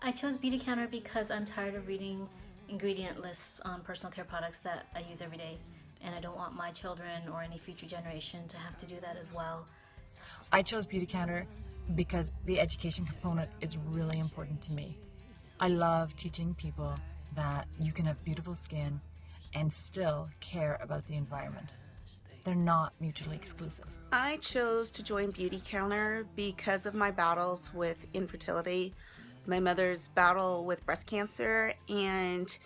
I chose Beautycounter because I'm tired of reading ingredient lists on personal care products that I use every day, and I don't want my children or any future generation to have to do that as well. I chose Beautycounter because the education component is really important to me. I love teaching people that you can have beautiful skin and still care about the environment. They're not mutually exclusive. I chose to join Beautycounter because of my battles with infertility, my mother's battle with breast cancer, and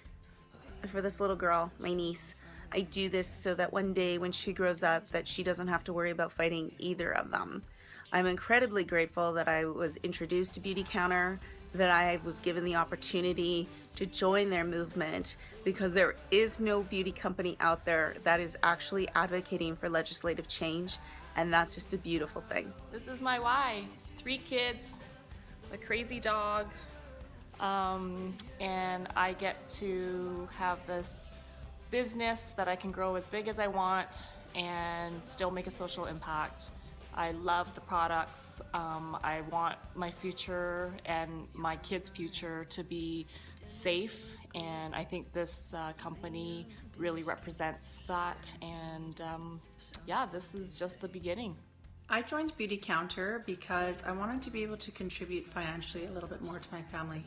for this little girl, my niece. I do this so that one day when she grows up that she doesn't have to worry about fighting either of them. I'm incredibly grateful that I was introduced to Beautycounter, that I was given the opportunity to join their movement, because there is no beauty company out there that is actually advocating for legislative change, and that's just a beautiful thing. This is my why. 3 kids, a crazy dog, and I get to have this business that I can grow as big as I want and still make a social impact. I love the products. I want my future and my kids' future to be safe, and I think this company really represents that, and yeah, this is just the beginning. I joined Beautycounter because I wanted to be able to contribute financially a little bit more to my family.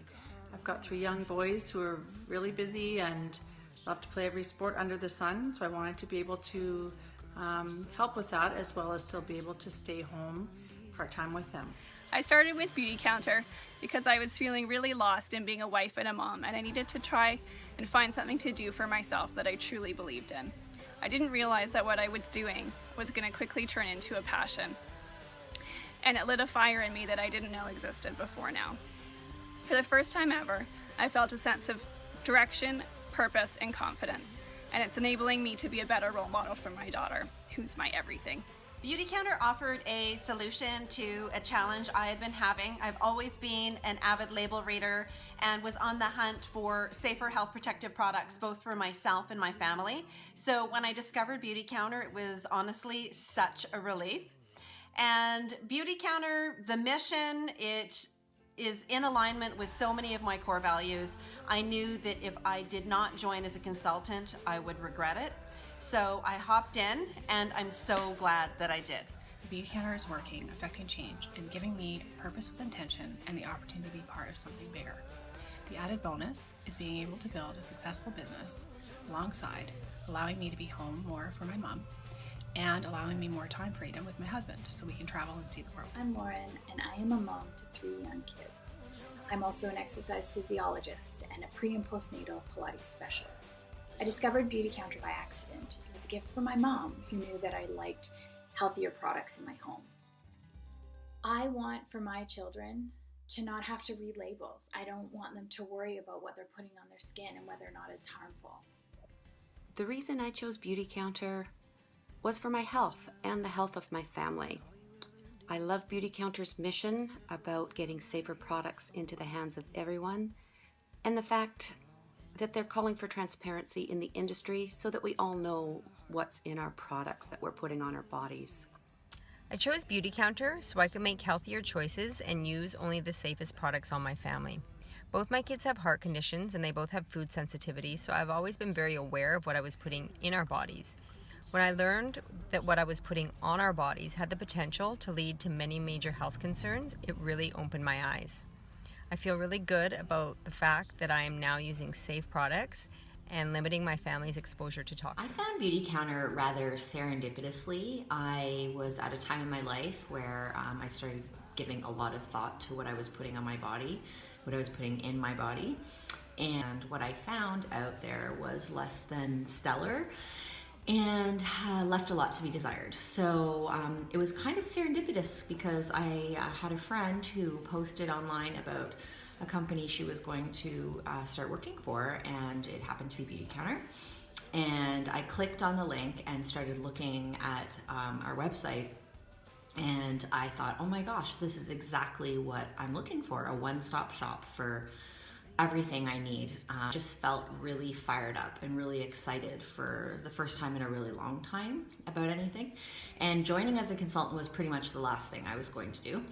I've got 3 young boys who are really busy and love to play every sport under the sun, so I wanted to be able to help with that, as well as still be able to stay home part-time with them. I started with Beautycounter because I was feeling really lost in being a wife and a mom, and I needed to try and find something to do for myself that I truly believed in. I didn't realize that what I was doing was going to quickly turn into a passion, and it lit a fire in me that I didn't know existed before now. For the first time ever, I felt a sense of direction, purpose, and confidence, and it's enabling me to be a better role model for my daughter, who's my everything. Beautycounter offered a solution to a challenge I had been having. I've always been an avid label reader and was on the hunt for safer health protective products, both for myself and my family. So when I discovered Beautycounter, it was honestly such a relief. And Beautycounter, the mission, it is in alignment with so many of my core values. I knew that if I did not join as a consultant, I would regret it. So I hopped in, and I'm so glad that I did. Beautycounter is working, affecting change, and giving me purpose with intention and the opportunity to be part of something bigger. The added bonus is being able to build a successful business alongside allowing me to be home more for my mom and allowing me more time freedom with my husband so we can travel and see the world. I'm Lauren, and I am a mom to 3 young kids. I'm also an exercise physiologist and a pre- and postnatal Pilates specialist. I discovered Beautycounter by accident. It was a gift from my mom, who knew that I liked healthier products in my home. I want for my children to not have to read labels. I don't want them to worry about what they're putting on their skin and whether or not it's harmful. The reason I chose Beautycounter was for my health and the health of my family. I love Beautycounter's mission about getting safer products into the hands of everyone, and the fact that they're calling for transparency in the industry so that we all know what's in our products that we're putting on our bodies. I chose Beautycounter so I could make healthier choices and use only the safest products on my family. Both my kids have heart conditions and they both have food sensitivity, so I've always been very aware of what I was putting in our bodies. When I learned that what I was putting on our bodies had the potential to lead to many major health concerns, it really opened my eyes. I feel really good about the fact that I am now using safe products and limiting my family's exposure to toxins. I found Beautycounter rather serendipitously. I was at a time in my life where I started giving a lot of thought to what I was putting on my body, what I was putting in my body, and what I found out there was less than stellar and left a lot to be desired. So it was kind of serendipitous because I had a friend who posted online about a company she was going to start working for, and it happened to be Beautycounter. And I clicked on the link and started looking at our website, and I thought, oh my gosh, this is exactly what I'm looking for, a one-stop shop for everything I need. Just felt really fired up and really excited for the first time in a really long time about anything. And joining as a consultant was pretty much the last thing I was going to do.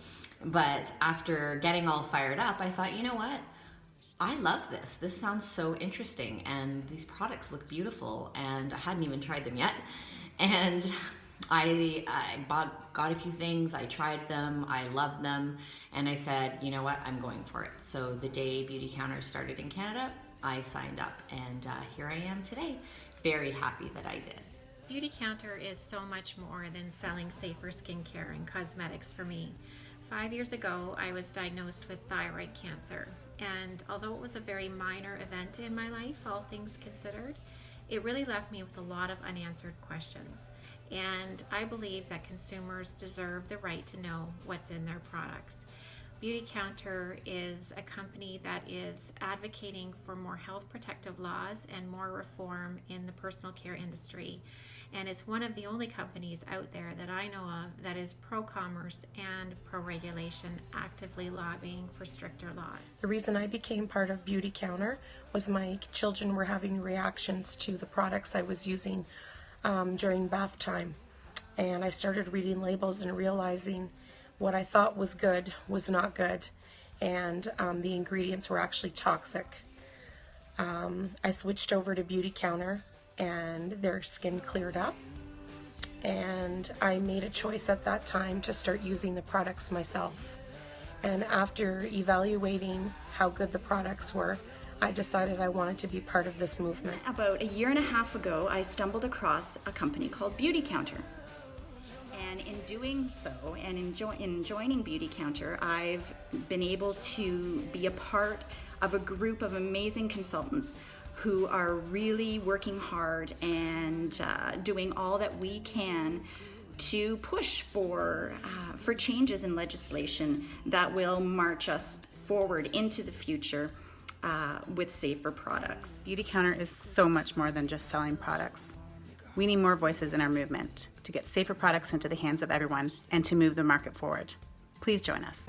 But after getting all fired up, I thought, you know what? I love this. This sounds so interesting, and these products look beautiful, and I hadn't even tried them yet. And I got a few things, I tried them, I loved them, and I said, you know what, I'm going for it. So the day Beautycounter started in Canada, I signed up, and here I am today. Very happy that I did. Beautycounter is so much more than selling safer skincare and cosmetics for me. 5 years ago, I was diagnosed with thyroid cancer, and although it was a very minor event in my life, all things considered, it really left me with a lot of unanswered questions. And I believe that consumers deserve the right to know what's in their products. Beautycounter is a company that is advocating for more health protective laws and more reform in the personal care industry. And it's one of the only companies out there that I know of that is pro-commerce and pro-regulation, actively lobbying for stricter laws. The reason I became part of Beautycounter was my children were having reactions to the products I was using during bath time. And I started reading labels and realizing what I thought was good was not good. And the ingredients were actually toxic. I switched over to Beautycounter, and their skin cleared up, and I made a choice at that time to start using the products myself. And after evaluating how good the products were, I decided I wanted to be part of this movement. About a year and a half ago, I stumbled across a company called Beautycounter. And in doing so, and in joining Beautycounter, I've been able to be a part of a group of amazing consultants who are really working hard and doing all that we can to push for changes in legislation that will march us forward into the future with safer products. Beautycounter is so much more than just selling products. We need more voices in our movement to get safer products into the hands of everyone and to move the market forward. Please join us.